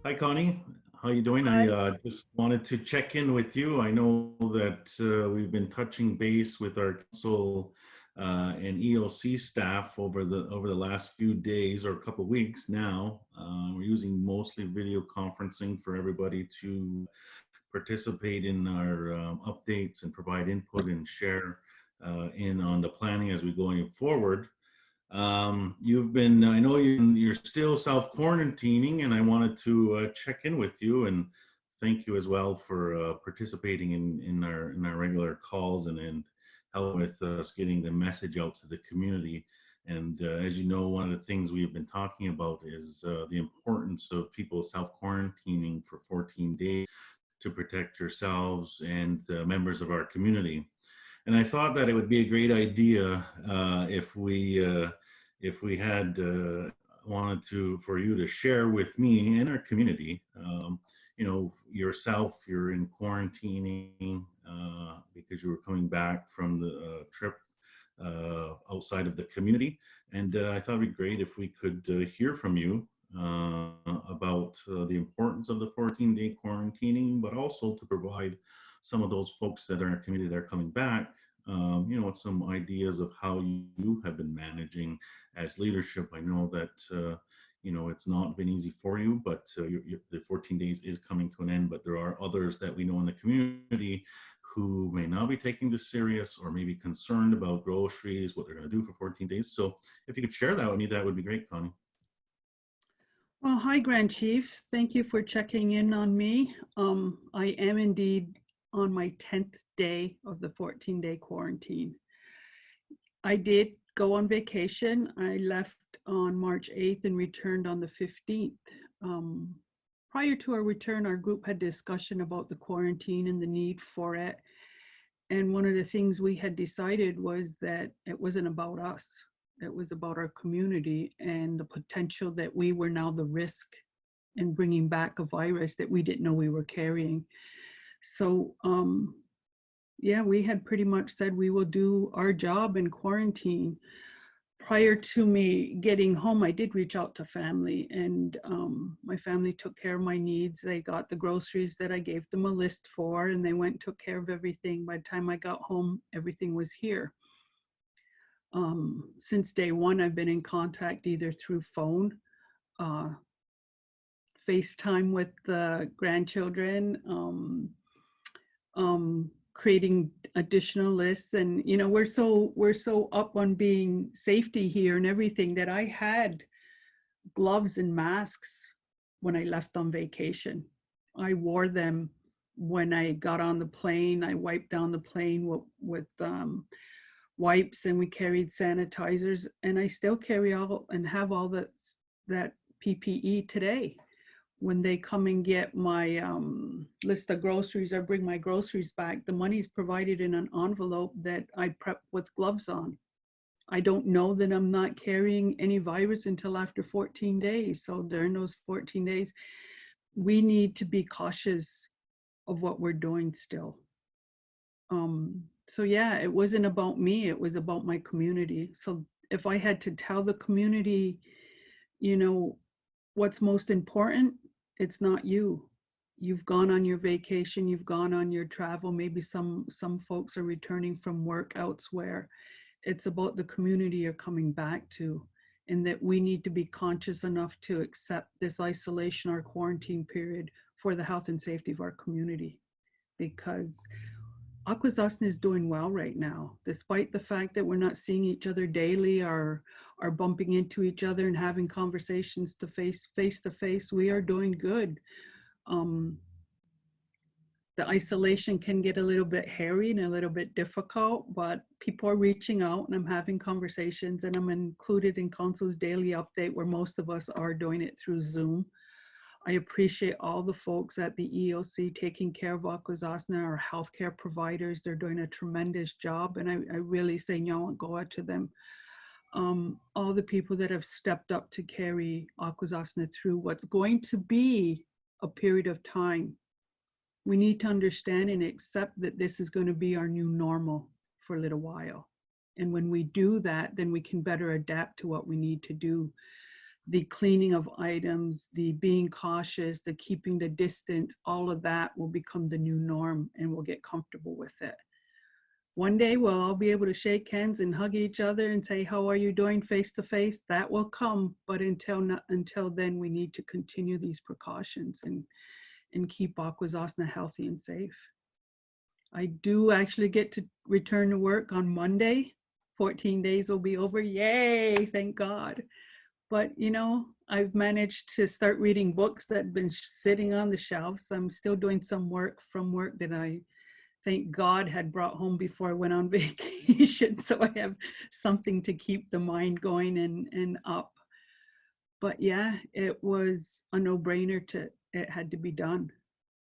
Hi, Connie. How you doing? I Hi. just wanted to check in with you. I know that we've been touching base with our council and EOC staff over the last few days or a couple of weeks now. We're using mostly video conferencing for everybody to participate in our updates and provide input and share in on the planning as we going forward. I know you're still self-quarantining, and I wanted to check in with you and thank you as well for participating in our regular calls and help with us getting the message out to the community. And as you know, one of the things we've been talking about is the importance of people self-quarantining for 14 days to protect yourselves and members of our community. And I thought that it would be a great idea if we had wanted to for you to share with me and our community. Yourself, you're in quarantining because you were coming back from the trip outside of the community, and I thought it'd be great if we could hear from you about the importance of the 14-day quarantining, but also to provide some of those folks that are in our community that are coming back, with some ideas of how you have been managing as leadership. I know that, it's not been easy for you, but the 14 days is coming to an end, but there are others that we know in the community who may not be taking this serious or maybe concerned about groceries, what they're going to do for 14 days. So if you could share that with me, that would be great, Connie. Well, hi, Grand Chief. Thank you for checking in on me. I am indeed on my 10th day of the 14-day quarantine. I did go on vacation. I left on March 8th and returned on the 15th. Prior to our return, our group had discussion about the quarantine and the need for it. And one of the things we had decided was that it wasn't about us. It was about our community and the potential that we were now the risk in bringing back a virus that we didn't know we were carrying. So, yeah, we had pretty much said we will do our job in quarantine. Prior to me getting home, I did reach out to family, and my family took care of my needs. They got the groceries that I gave them a list for, and they went and took care of everything. By the time I got home, everything was here. Since day one, I've been in contact either through phone, FaceTime with the grandchildren, creating additional lists. And we're so up on being safety here and everything that I had gloves and masks when I left on vacation. I wore them when I got on the plane. I wiped down the plane with wipes, and we carried sanitizers, and I still carry all and have all that PPE today. When they come and get my list of groceries or bring my groceries back, the money's provided in an envelope that I prep with gloves on. I don't know that I'm not carrying any virus until after 14 days. So during those 14 days, we need to be cautious of what we're doing still. So yeah, it wasn't about me, it was about my community. So if I had to tell the community, what's most important, it's not you. You've gone on your vacation, you've gone on your travel, maybe some folks are returning from work elsewhere. It's about the community you're coming back to, and that we need to be conscious enough to accept this isolation or quarantine period for the health and safety of our community. Because Akwesasne is doing well right now, despite the fact that we're not seeing each other daily or are bumping into each other and having conversations face to face. We are doing good. The isolation can get a little bit hairy and a little bit difficult, but people are reaching out, and I'm having conversations, and I'm included in Council's daily update where most of us are doing it through Zoom. I appreciate all the folks at the EOC taking care of Akwesasne, our healthcare providers. They're doing a tremendous job, and I really say nyawangoa to them. All the people that have stepped up to carry Akwesasne through what's going to be a period of time. We need to understand and accept that this is going to be our new normal for a little while. And when we do that, then we can better adapt to what we need to do the cleaning of items, the being cautious, the keeping the distance, all of that will become the new norm and we'll get comfortable with it. One day we'll all be able to shake hands and hug each other and say, how are you doing face to face? That will come, but until then, we need to continue these precautions and keep Akwesasne healthy and safe. I do actually get to return to work on Monday. 14 days will be over. Yay, thank God. But, you know, I've managed to start reading books that have been sitting on the shelves. I'm still doing some work from work that I thank God had brought home before I went on vacation. So I have something to keep the mind going and up. But yeah, it was a no-brainer it had to be done.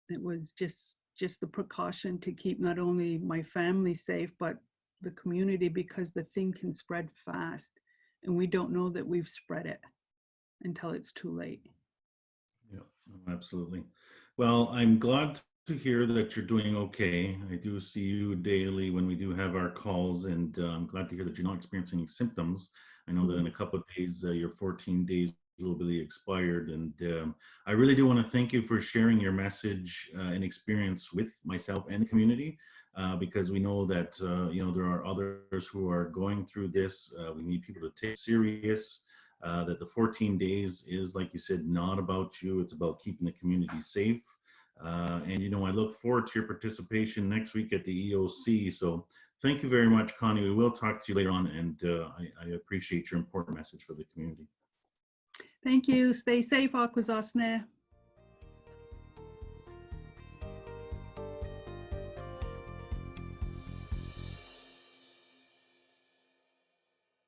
It was just the precaution to keep not only my family safe, but the community, because the thing can spread fast. And we don't know that we've spread it until it's too late. Yeah, absolutely. Well, I'm glad to hear that you're doing okay. I do see you daily when we do have our calls, and I'm glad to hear that you're not experiencing any symptoms. I know that in a couple of days, your 14 days will be expired, and I really do want to thank you for sharing your message and experience with myself and the community, because we know that you know, there are others who are going through this. We need people to take it serious. That the 14 days is, like you said, not about you. It's about keeping the community safe. And, you know, I look forward to your participation next week at the EOC. So thank you very much, Connie. We will talk to you later on, and I appreciate your important message for the community. Thank you. Stay safe, Akwesasne.